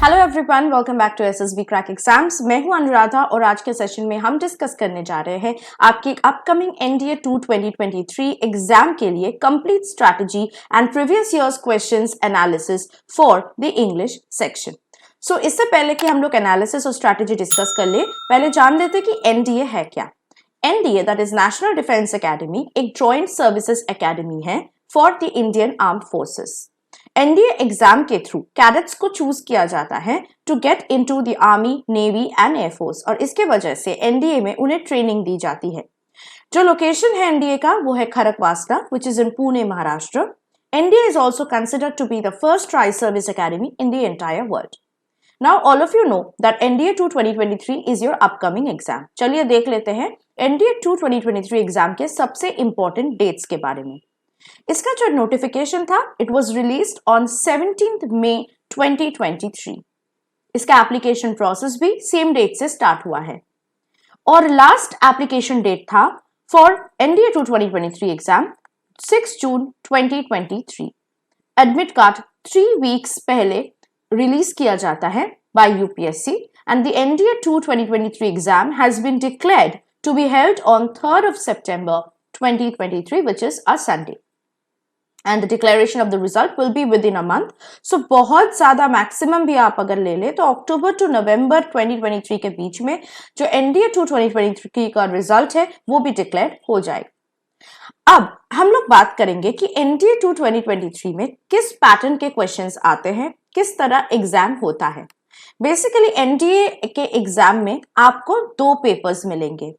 Hello everyone, welcome back to SSB crack exams. मैं हूं अनुराधा और आज के सेशन में हम डिस्कस करने जा रहे हैं आपकी अपकमिंग एनडीए 2 2023 एग्जाम के लिए complete strategy and previous years questions analysis for the English section. So इससे पहले कि हम लोग एनालिसिस और स्ट्रैटेजी डिस्कस कर ले, पहले जान लेते हैं कि एनडीए है क्या। NDA that is National Defence Academy एक जॉइंट सर्विसेज एकेडमी है for the Indian armed forces. NDA exam के थ्रू कैडेट्स को चूज किया जाता है to get into the army, navy and air force और इसके वजह से एनडीए में उन्हें ट्रेनिंग दी जाती है। जो लोकेशन है एनडीए का वो है Khadakwasla which is in Pune, Maharashtra. NDA is also considered to be the first tri service academy in the entire world. Now all of you know that NDA 2 2023 is your upcoming exam. चलिए देख लेते हैं NDA 2 2023 exam के सबसे important dates के बारे में। इसका जो नोटिफिकेशन था it was released on 17th May 2023। इसका एप्लीकेशन प्रोसेस भी सेम डेट से स्टार्ट हुआ है और लास्ट एप्लीकेशन डेट था for NDA 2 2023 exam 6 June 2023। Admit card 3 weeks पहले रिलीज किया जाता है by UPSC and the NDA 2 2023 exam has been declared to be held on 3rd of September 2023 which is a Sunday and the declaration of the result will be within a month. So बहुत ज्यादा maximum भी आप अगर ले ले तो अक्टूबर to नवंबर 2023 के बीच में जो एनडीए 2 2023 का रिजल्ट है वो भी डिक्लेयर हो जाएगा। अब हम लोग बात करेंगे कि एनडीए 2 2023 में किस पैटर्न के क्वेश्चंस आते हैं, किस तरह एग्जाम होता है। बेसिकली एनडीए के एग्जाम में आपको 2 पेपर्स मिलेंगे।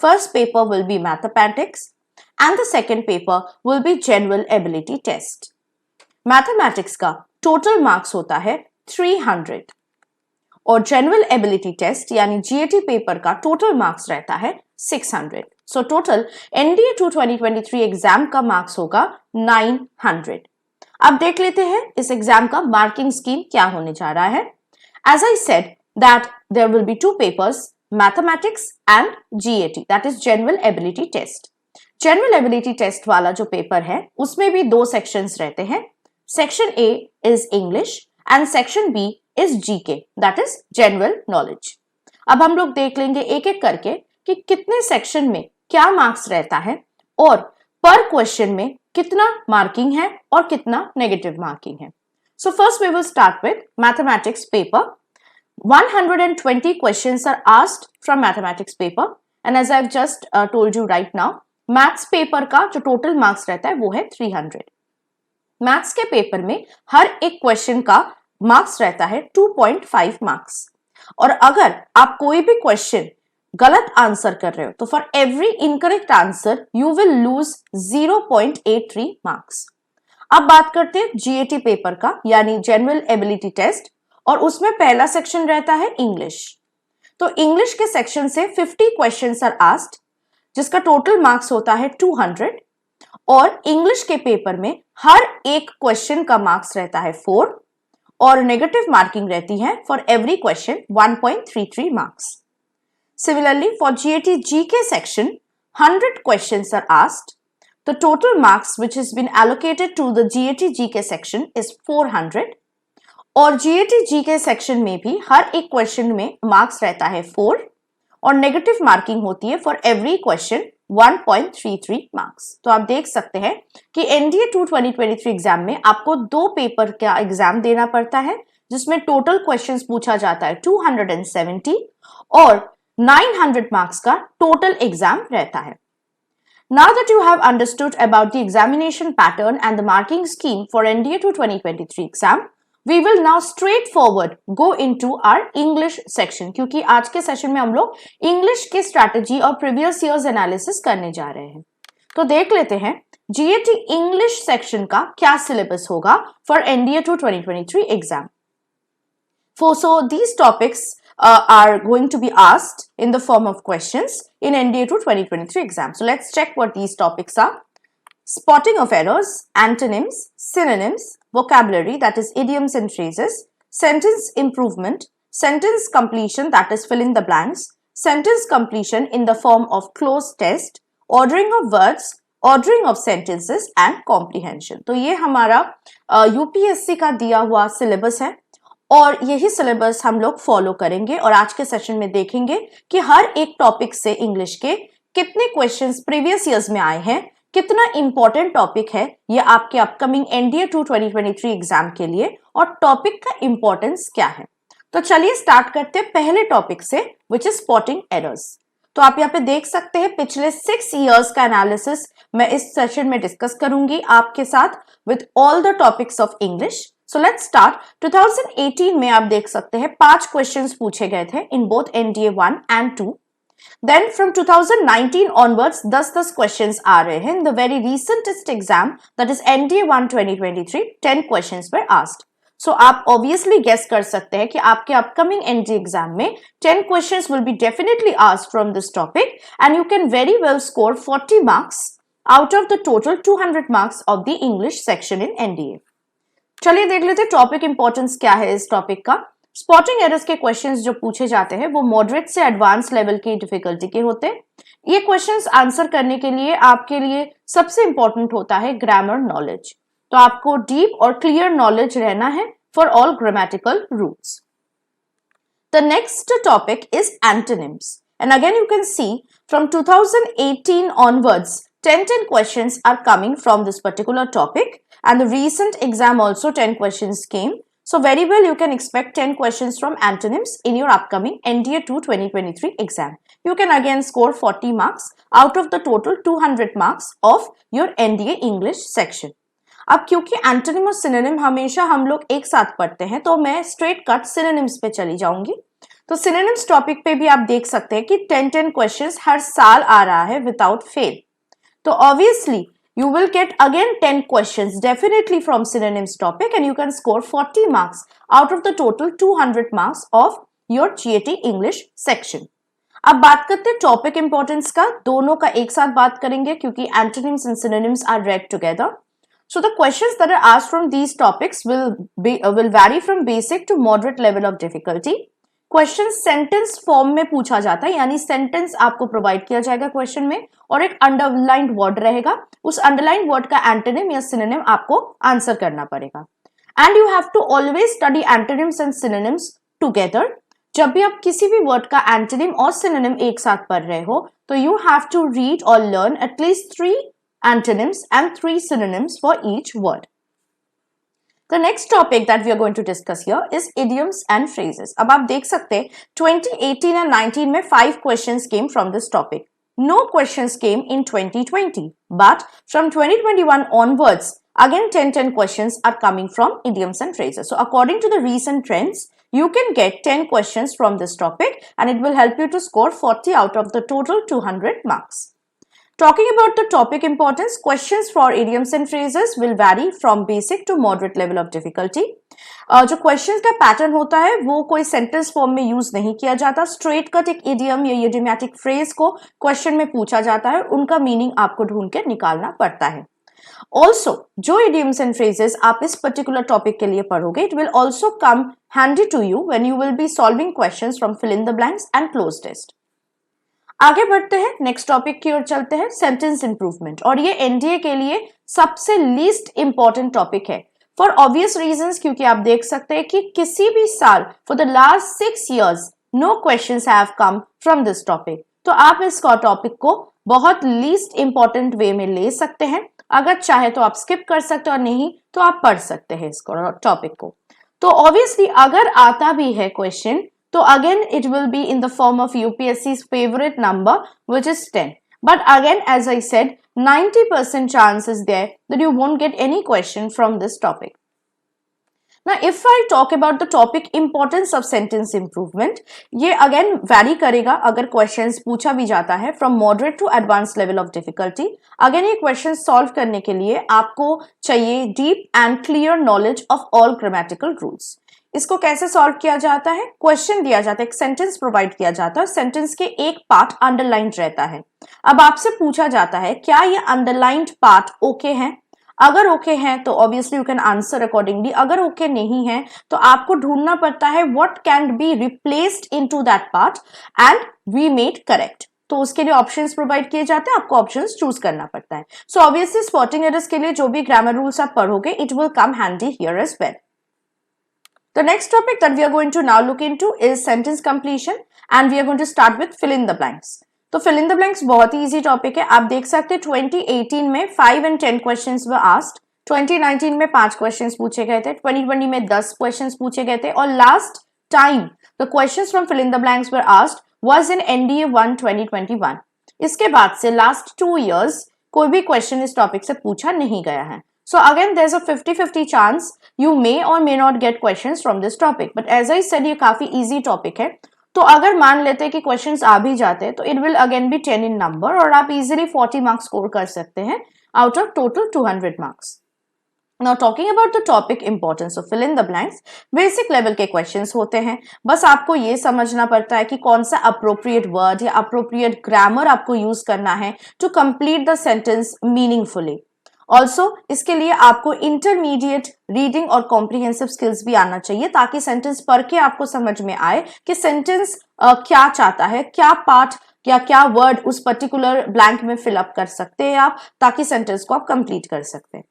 First paper will be mathematics and the second paper will be general ability test. Mathematics का टोटल मार्क्स होता है 300 और जनरल एबिलिटी टेस्ट यानी जीएटी पेपर का टोटल मार्क्स रहता है 600। सो टोटल एनडीए 2 2023 एग्जाम का मार्क्स होगा 900। अब देख लेते हैं इस एग्जाम का मार्किंग स्कीम क्या होने जा रहा है। As I said that there will be 2 papers, mathematics and GAT that is general ability test. General ability test वाला जो पेपर है उसमें भी 2 सेक्शंस रहते हैं। Section A is English and section B is GK that is general knowledge. अब हम लोग देख लेंगे एक एक करके कि कितने सेक्शन में क्या मार्क्स रहता है और पर क्वेश्चन में कितना मार्किंग है और कितना नेगेटिव मार्किंग है। So first we will start with mathematics paper. 120 questions are asked from mathematics paper and as I have just told you right now maths paper का जो टोटल मार्क्स रहता है वो है 300। मैथ्स के पेपर में हर एक क्वेश्चन का मार्क्स रहता है 2.5 मार्क्स और अगर आप कोई भी क्वेश्चन गलत आंसर कर रहे हो तो for every incorrect answer you will lose 0.83 marks. अब बात करते हैं जीएटी पेपर का यानी जनरल एबिलिटी टेस्ट और उसमें पहला सेक्शन रहता है इंग्लिश। तो इंग्लिश के सेक्शन से 50 क्वेश्चंस आर आस्क्ड जिसका टोटल मार्क्स होता है 200 और इंग्लिश के पेपर में हर एक क्वेश्चन का मार्क्स रहता है 4 और नेगेटिव मार्किंग रहती है for every question 1.33 marks. Similarly for GAT GK section 100 questions are asked. The total marks which has been allocated to the GAT GK section is 400 और जीएटी जीके सेक्शन में भी हर एक question में marks रहता है 4 और नेगेटिव मार्किंग होती है फॉर एवरी क्वेश्चन 1.33 मार्क्स। तो आप देख सकते हैं कि एनडीए 2 2023 एग्जाम में आपको 2 पेपर का एग्जाम देना पड़ता है जिसमें टोटल क्वेश्चंस पूछा जाता है 270 और 900 मार्क्स का टोटल एग्जाम रहता है। Now that you have understood about the examination pattern and the marking scheme for NDA 2 2023 exam, we will now straightforward go into our English section क्योंकि आज के सेशन में हम लोग इंग्लिश की स्ट्रैटेजी और प्रीवियस ईयर्स एनालिसिस करने जा रहे हैं। तो देख लेते हैं जीएटी इंग्लिश सेक्शन का क्या सिलेबस होगा for NDA 2 2023 exam. So these topics are going to be asked in the form of questions in NDA 2 2023 exam. So let's check what these topics are. Spotting of errors, antonyms, synonyms, vocabulary that is idioms and phrases, sentence improvement, sentence completion that is fill in the blanks, sentence completion in the form of closed test, ordering of words, ordering of sentences and comprehension. तो ये हमारा UPSC का दिया हुआ syllabus है और यही syllabus हम लोग फॉलो करेंगे और आज के सेशन में देखेंगे कि हर एक टॉपिक से इंग्लिश के कितने क्वेश्चंस प्रीवियस ईयर्स में आए हैं, कितना इंपॉर्टेंट टॉपिक है ये आपके अपकमिंग एनडीए 2 2023 एग्जाम के लिए और टॉपिक का इंपॉर्टेंस क्या है। तो चलिए स्टार्ट करते हैं पहले टॉपिक से, विच इज स्पॉटिंग एरर्स। तो आप यहाँ पे देख सकते हैं पिछले 6 इयर्स का एनालिसिस मैं इस सेशन में डिस्कस करूंगी आपके साथ with all the topics of English. So let's start. 2018 में आप देख सकते हैं 5 क्वेश्चंस पूछे गए थे in both NDA 1 and 2। Then from 2019 onwards 10 questions आ रहे हैं। In the very recentest exam that is NDA 1 2023 10 questions were asked. So आप ऑब्वियसली गेस कर सकते हैं कि आपके अपकमिंग एनडीए एग्जाम में 10 questions will be definitely asked from this topic and you can very well score 40 marks out of the total 200 marks of the English section in NDA. चलिए देख लेते हैं टॉपिक इंपॉर्टेंस क्या है इस topic का। Spotting errors के questions जो पूछे जाते हैं वो मॉडरेट से एडवांस लेवल की डिफिकल्टी के होते हैं। ये क्वेश्चंस आंसर करने के लिए आपके लिए सबसे इंपॉर्टेंट होता है ग्रामर नॉलेज। तो आपको डीप और क्लियर नॉलेज रहना है for all grammatical rules. The next topic is antonyms and again you can see from 2018 onwards 10 questions are coming from this particular topic and the recent exam also 10 questions came. So very well you can expect 10 questions from antonyms in your upcoming NDA 2 2023 exam. You can again score 40 marks out of the total 200 marks of your NDA English section. अब क्योंकि antonym और synonym हमेशा हम लोग एक साथ पढ़ते हैं तो मैं स्ट्रेट कट सिनोनिम्स पे चली जाऊंगी। तो सिनोनिम्स टॉपिक पे भी आप देख सकते हैं कि 10 क्वेश्चंस हर साल आ रहा है without fail. So obviously you will get again 10 questions definitely from synonyms topic and you can score 40 marks out of the total 200 marks of your GAT English section. अब बात करते हैं टॉपिक इंपॉर्टेंस का। दोनों का एक साथ बात करेंगे क्योंकि antonyms and synonyms are read together. So the questions that are asked from these topics will vary from basic to moderate level of difficulty. Question sentence form में पूछा जाता है, यानी सेंटेंस आपको प्रोवाइड किया जाएगा क्वेश्चन में और एक अंडरलाइंड वर्ड रहेगा। उस अंडरलाइंड वर्ड का एंटोनिम या सिनोनिम आपको आंसर करना पड़ेगा। And you have to always study antonyms and synonyms together. जब भी आप किसी भी वर्ड का एंटोनिम और सिनोनिम एक साथ पढ़ रहे हो तो यू हैव टू रीड और learn at least 3 antonyms and 3 synonyms for each word. The next topic that we are going to discuss here is idioms and phrases. अब आप देख सकते हैं 2018 and 19 में 5 questions came from this topic. No questions came in 2020, but from 2021 onwards, again 10 questions are coming from idioms and phrases. So according to the recent trends, you can get 10 questions from this topic and it will help you to score 40 out of the total 200 marks. Talking about the topic importance, questions for idioms and phrases will vary from basic to moderate level of difficulty. जो questions का pattern होता है वो कोई sentence form में use नहीं किया जाता। Straight cut एक idiom या idiomatic phrase को question में पूछा जाता है, उनका meaning आपको ढूंढ के निकालना पड़ता है। Also, जो idioms and phrases आप इस particular topic के लिए पढ़ोगे, it will also come handy to you when you will be solving questions from fill in the blanks and cloze test. आगे बढ़ते हैं, नेक्स्ट टॉपिक की ओर चलते हैं, सेंटेंस इंप्रूवमेंट। और ये एनडीए के लिए सबसे लीस्ट इंपॉर्टेंट टॉपिक है फॉर ऑब्वियस रीजंस, क्योंकि आप देख सकते हैं कि किसी भी साल for the last 6 years no questions have come from this topic. तो आप इस टॉपिक को बहुत लीस्ट इंपॉर्टेंट वे में ले सकते हैं। अगर चाहे तो आप स्किप कर सकते हैं और नहीं तो आप पढ़ सकते हैं इस टॉपिक को। तो ऑब्वियसली अगर आता भी है क्वेश्चन तो again it will be in the form of UPSC's favorite number, which is 10. But again, as I said, 90% chance is there that you won't get any question from this topic. Now, if I talk about the topic importance of sentence improvement, ये again vary करेगा अगर questions पूछा भी जाता है from moderate to advanced level of difficulty. Again, ये question solve करने के लिए आपको चाहिए deep and clear knowledge of all grammatical rules. इसको कैसे सॉल्व किया जाता है? क्वेश्चन दिया जाता है, एक सेंटेंस प्रोवाइड किया जाता है, सेंटेंस के एक पार्ट अंडरलाइंड रहता है। अब आपसे पूछा जाता है क्या ये अंडरलाइंड पार्ट ओके है? अगर ओके है तो obviously you can answer accordingly. अगर ओके नहीं है तो आपको ढूंढना पड़ता है what can be replaced into that part and we made correct. तो उसके लिए ऑप्शंस प्रोवाइड किए जाते हैं, आपको ऑप्शंस चूज करना पड़ता है। सो ऑब्वियसली स्पॉटिंग एरर्स के लिए जो भी ग्रामर रूल्स आप पढ़ोगे it will come handy here as well. The next topic that we are going to now look into is sentence completion and we are going to start with fill in the blanks. तो fill in the blanks बहुत ही easy topic है. आप देख सकते हैं 2018 में 5 and 10 questions were asked. 2019 में 5 questions पूछे गए थे. 2020 में 10 questions पूछे गए थे और last time the questions from fill in the blanks were asked was in NDA 1 2021. इसके बाद से last 2 years कोई भी question इस topic से पूछा नहीं गया है. So again, there's a 50-50 chance you may or may not get questions from this topic. But as I said, ये काफी easy topic है. तो अगर मान लेते हैं कि questions आ भी जाते हैं, तो it will again be 10 in number और आप easily 40 marks score कर सकते हैं out of total 200 marks. Now talking about the topic importance of fill in the blanks, basic level के questions होते हैं. बस आपको ये समझना पड़ता है कि कौन सा appropriate word या appropriate grammar आपको use करना है to complete the sentence meaningfully. Also इसके लिए आपको इंटरमीडिएट रीडिंग और कॉम्प्रिहेंसिव स्किल्स भी आना चाहिए ताकि सेंटेंस पढ़ के आपको समझ में आए कि सेंटेंस क्या चाहता है, क्या पार्ट या क्या वर्ड उस पर्टिकुलर ब्लैंक में फिलअप कर सकते हैं आप ताकि सेंटेंस को आप कंप्लीट कर सकते हैं.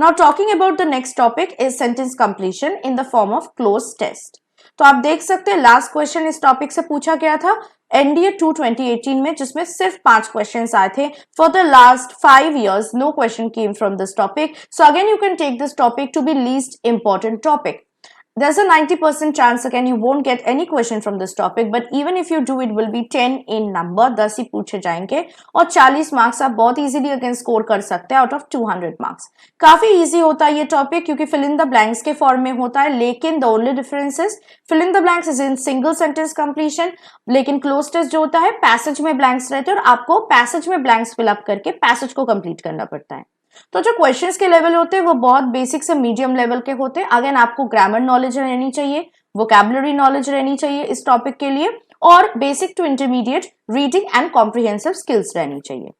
Now talking about the next topic is sentence completion in the form of cloze test. तो आप देख सकते हैं लास्ट क्वेश्चन इस टॉपिक से पूछा गया था NDA 2 2018 में जिसमें सिर्फ 5 क्वेश्चंस आए थे. For the last 5 years no question came from this topic. So again you can take this topic to be least important topic. There's a 90% chance again you won't get any question from this topic, but even if you do, it will be 10 in number. 10 ही पूछे जाएंगे और 40 marks आप बहुत easily again score कर सकते हैं out of 200 marks. काफी easy होता है ये टॉपिक क्योंकि फिल इन द ब्लैंक्स के फॉर्म में होता है, लेकिन the only difference is fill in the blanks is in single sentence completion, लेकिन क्लोज टेस्ट जो होता है पैसेज में ब्लैंक्स रहते हैं और आपको पैसेज में ब्लैंक्स फिलअप करके पैसेज को कंप्लीट करना पड़ता है. तो जो क्वेश्चंस के लेवल होते हैं वो बहुत बेसिक से मीडियम लेवल के होते हैं. अगेन आपको ग्रामर नॉलेज रहनी चाहिए, वोकैबुलरी नॉलेज रहनी चाहिए इस टॉपिक के लिए और basic to intermediate reading and comprehensive skills रहनी चाहिए.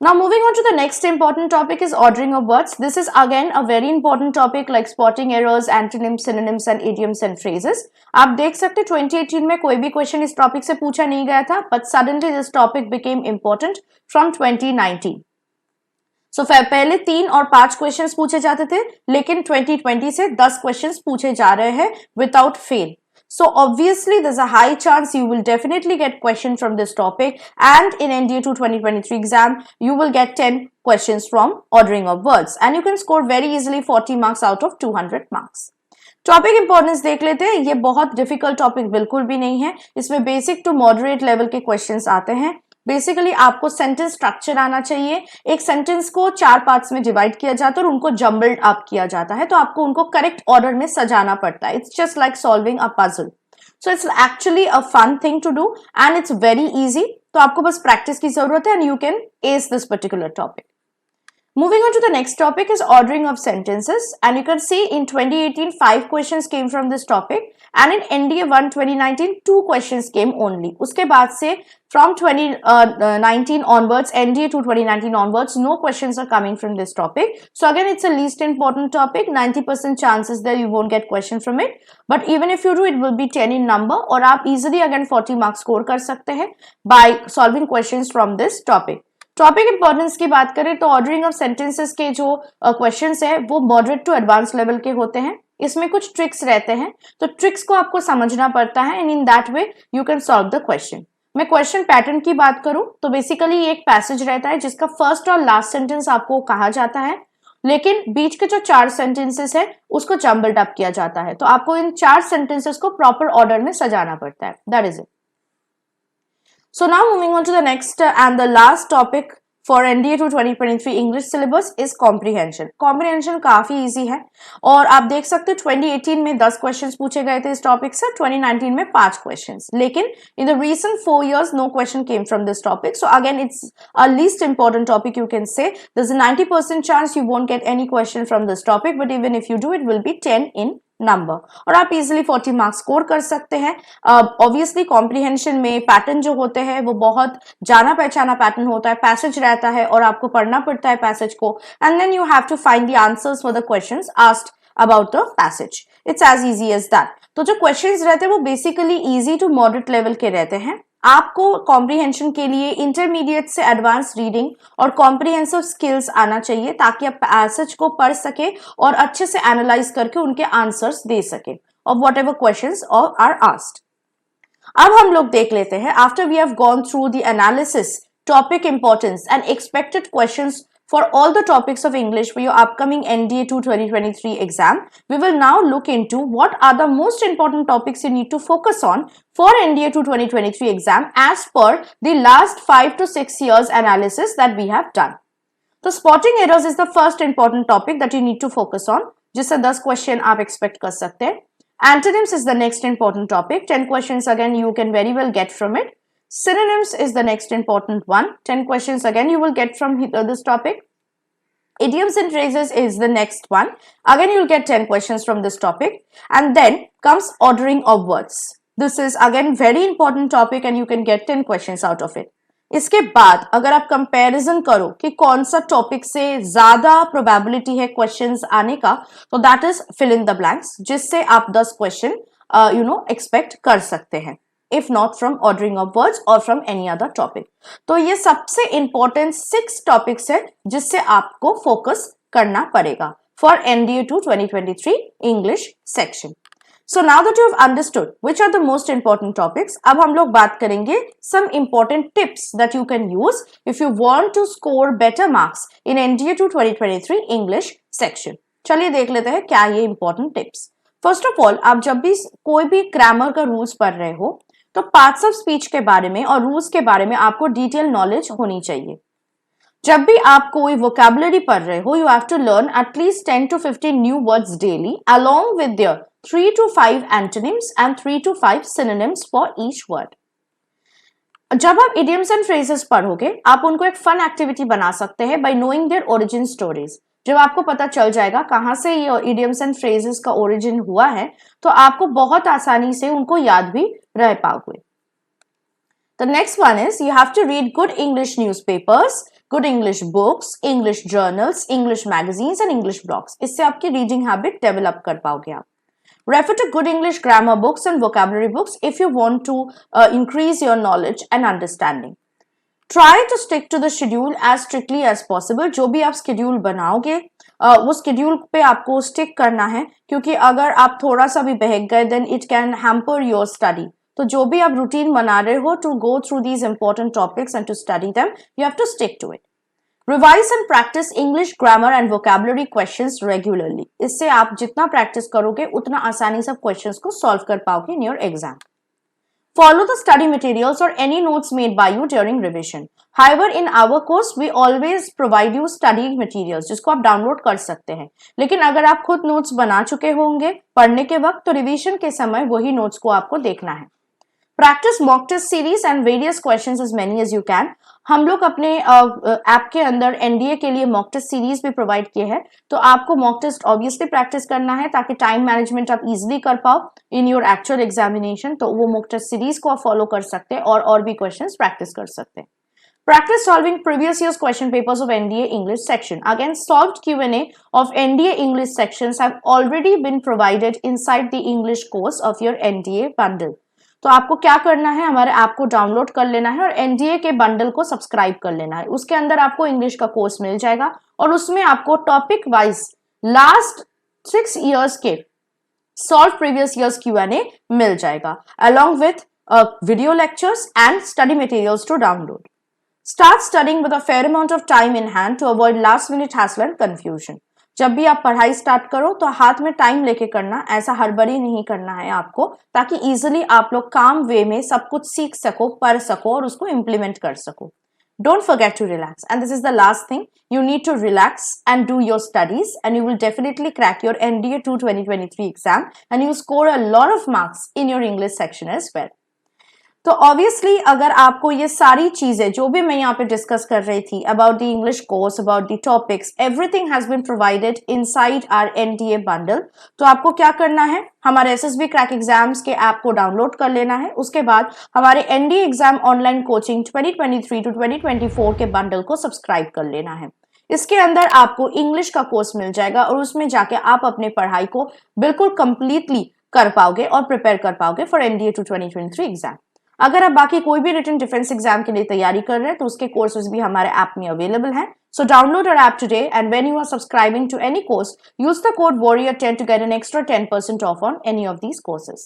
Now moving on to the next important topic is ordering of words. This is again a very important topic like spotting errors, antonyms, synonyms and idioms and phrases. आप देख सकते 2018 में कोई भी question इस topic से पूछा नहीं गया था, but suddenly this topic became important from 2019. सो पहले 3 और 5 क्वेश्चंस पूछे जाते थे, लेकिन 2020 से 10 क्वेश्चंस पूछे जा रहे हैं without fail. So obviously there's a high chance you will definitely get question from this topic, and in NDA 2 2023 exam you will get 10 questions from ordering of words and you can score very easily 40 marks out of 200 marks. Topic importance देख लेते हैं. ये बहुत difficult topic बिल्कुल भी नहीं है. इसमें बेसिक टू मॉडरेट लेवल के क्वेश्चंस आते हैं. बेसिकली आपको सेंटेंस स्ट्रक्चर आना चाहिए. एक सेंटेंस को 4 पार्ट्स में डिवाइड किया जाता है और उनको जम्बल्ड अप किया जाता है, तो आपको उनको करेक्ट ऑर्डर में सजाना पड़ता है. It's just like solving a puzzle. So it's actually a fun thing to do and it's very easy. तो आपको बस प्रैक्टिस की जरूरत है and you can ace this particular topic. Moving on to the next topic is ordering of sentences, and you can see in 2018 5 questions came from this topic and in NDA 1 2019 2 questions came only. उसके बाद से from 2019 onwards, NDA 2 2019 onwards, no questions are coming from this topic. So again it's a least important topic. 90% chances that you won't get question from it, but even if you do, it will be 10 in number और आप easily again 40 marks score कर सकते हैं by solving questions from this topic. Topic importance की बात करें तो ordering of sentences के जो क्वेश्चंस है वो मॉडरेट टू एडवांस लेवल के होते हैं. इसमें कुछ ट्रिक्स रहते हैं, तो ट्रिक्स को आपको समझना पड़ता है and in that way you can solve the question. मैं क्वेश्चन पैटर्न की बात करूं तो बेसिकली एक पैसेज रहता है जिसका फर्स्ट और लास्ट सेंटेंस आपको कहा जाता है, लेकिन बीच के जो 4 सेंटेंसेस है उसको जम्बल्ड अप किया जाता है. तो आपको इन 4 सेंटेंसेस को प्रॉपर ऑर्डर में सजाना पड़ता है. That is it. So now moving on to the next and the last topic for NDA 2 2023 English syllabus is comprehension. Comprehension काफी easy है और आप देख सकते हैं 2018 में 10 questions पूछे गए थे इस topic से, 2019 में 5 questions. लेकिन in the recent 4 years no question came from this topic. So again it's a least important topic you can say. There's a 90% chance you won't get any question from this topic, but even if you do, it will be 10 in number और आप easily 40 marks score कर सकते हैं. Obviously comprehension में pattern जो होते हैं वो बहुत जाना पहचाना पैटर्न होता है. पैसेज रहता है और आपको पढ़ना पड़ता है पैसेज को and then you have to find the answers for the questions asked about the passage. It's as easy as that. तो जो क्वेश्चंस रहते हैं वो basically easy to moderate level के रहते हैं. आपको कॉम्प्रिहेंशन के लिए इंटरमीडिएट से एडवांस रीडिंग और कॉम्प्रिहेंसिव स्किल्स आना चाहिए ताकि आप पैसेज को पढ़ सके और अच्छे से एनालाइज करके उनके आंसर्स दे सके. of whatever questions are asked. अब हम लोग देख लेते हैं, after we have gone through the analysis, topic importance and expected questions for all the topics of English for your upcoming NDA 2 2023 exam, we will now look into what are the most important topics you need to focus on for NDA 2 2023 exam as per the last 5 to 6 years analysis that we have done. तो spotting errors is the first important topic that you need to focus on, जिससे 10 question आप expect कर सकते हैं. Antonyms is the next important topic. 10 questions again you can very well get from it. Synonyms is the next important one. 10 questions again you will get from this topic. Idioms and phrases is the next one. Again you'll get 10 questions from this topic. And then comes ordering of words. This is again very important topic and you can get 10 questions out of it. इसके बाद अगर आप comparison करो कि कौन सा topic से ज्यादा प्रोबेबिलिटी है क्वेश्चंस आने का, तो that is fill in the blanks, जिससे आप 10 क्वेश्चन एक्सपेक्ट कर सकते हैं, if not from ordering of words और फ्रॉम एनी अदर टॉपिक. तो ये सबसे इंपॉर्टेंट 6 टॉपिक्स है जिससे आपको फोकस करना पड़ेगा for NDA 2 2023 English section. So now that you have understood which are the most important topics, अब हम लोग बात करेंगे some important tips that you can use if you want to score better marks in NDA 2 2023 English section. चलिए देख लेते हैं क्या ये important tips. First of all, आप जब भी कोई भी grammar का rules पढ़ रहे हो तो parts of speech के बारे में और rules के बारे में आपको detailed knowledge होनी चाहिए. जब भी आप कोई vocabulary पढ़ रहे हो, you have to learn at least 10 to 15 new words daily along with their 3 to 5 antonyms and 3 to 5 synonyms for each word. जब आप idioms and phrases पढ़ोगे, आप उनको एक fun activity बना सकते हैं by knowing their origin stories. जब आपको पता चल जाएगा कहाँ से ये idioms and phrases का origin हुआ है, तो आपको बहुत आसानी से उनको याद भी रह पाओगे. The next one is you have to read good English newspapers, good English books, English journals, English magazines and English blogs. इससे आपकी reading habit develop कर पाओगे आप. Refer to good English grammar books and vocabulary books if you want to increase your knowledge and understanding. Try to stick to the schedule as strictly as possible. जो भी आप schedule बनाओगे, वो schedule पे आपको stick करना है, क्योंकि अगर आप थोड़ा सा भी बहक गए, then it can hamper your study. तो जो भी आप routine बना रहे हो to go through these important topics and to study them, you have to stick to it. Revise and practice English grammar and vocabulary questions regularly. इससे आप जितना practice करोगे उतना आसानी से questions को solve कर पाओगे in your exam. Follow the study materials or any notes made by you during revision. However, in our course, we always provide you study materials जिसको आप download कर सकते हैं. लेकिन अगर आप खुद notes बना चुके होंगे पढ़ने के वक्त, तो revision के समय वही notes को आपको देखना है. Practice mock test series and various questions as many as you can. हम लोग अपने ऐप के अंदर NDA के लिए mock test series भी प्रोवाइड किए हैं, तो आपको mock test obviously प्रैक्टिस करना है ताकि टाइम मैनेजमेंट आप इजीली कर पाओ इन योर एक्चुअल एग्जामिनेशन. तो वो mock test series को आप फॉलो कर सकते हैं और भी क्वेश्चंस प्रैक्टिस कर सकते हैं. Practice solving previous year's question papers of NDA English section. Again, solved Q&A of NDA English sections have already been provided inside the English course of your NDA bundle. तो आपको क्या करना है, हमारे app को डाउनलोड कर लेना है और एनडीए के बंडल को सब्सक्राइब कर लेना है. उसके अंदर आपको इंग्लिश का कोर्स मिल जाएगा और उसमें आपको टॉपिक वाइज लास्ट 6 इयर्स के सॉल्व प्रीवियस इयर्स Q&A मिल जाएगा along with video lectures and study materials to download. Start studying with a fair amount of time in hand to avoid last minute hassle and confusion. जब भी आप पढ़ाई start करो तो हाथ में time लेके करना, ऐसा हड़बड़ी नहीं करना है आपको, ताकि इजीली आप लोग काम वे में सब कुछ सीख सको, पढ़ सको और उसको इम्प्लीमेंट कर सको. Don't forget to relax, and this is the last thing. You need to relax and do your studies, and you will definitely crack your NDA 2 2023 exam, and you score a lot of marks in your English section as well. तो obviously अगर आपको ये सारी चीजें जो भी मैं यहाँ पे डिस्कस कर रही थी about the English course, about the topics, everything has been provided inside our NDA bundle. तो आपको क्या करना है, हमारे एसएसबी क्रैक एग्जाम्स के ऐप को डाउनलोड कर लेना है. उसके बाद हमारे NDA exam online coaching 2023 to 2024 के बंडल को सब्सक्राइब कर लेना है. इसके अंदर आपको इंग्लिश का कोर्स मिल जाएगा और उसमें जाके आप अपने पढ़ाई को बिल्कुल कंप्लीटली कर पाओगे और प्रिपेयर कर पाओगे फॉर एनडीए 2 2023 एग्जाम. अगर आप बाकी कोई भी रिटन डिफेंस एग्जाम के लिए तैयारी कर रहे हैं तो उसके कोर्सेज भी हमारे ऐप में अवेलेबल हैं. So download our app today, and when you are subscribing to any course, use the code warrior10 to get an extra 10% off on any of these courses.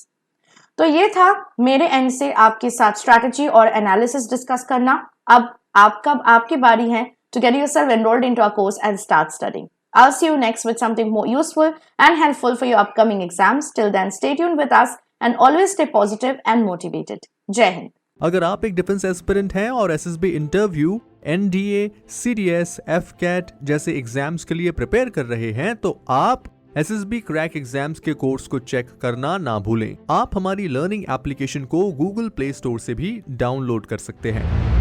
तो ये था मेरे एंड से आपके साथ स्ट्रैटेजी और एनालिसिस डिस्कस करना। अब आपकी बारी है to get yourself enrolled into our course and start studying. I'll see you next with something more useful and helpful for your upcoming exams. Till then, stay tuned with us and always stay positive and motivated. Jai Hind. अगर आप एक defence aspirant हैं और SSB interview, NDA, CDS, AFCAT जैसे exams के लिए prepare कर रहे हैं तो आप एसएसबी क्रैक एग्जाम्स के कोर्स को चेक करना ना भूलें। आप हमारी लर्निंग एप्लीकेशन को गूगल प्ले स्टोर से भी डाउनलोड कर सकते हैं।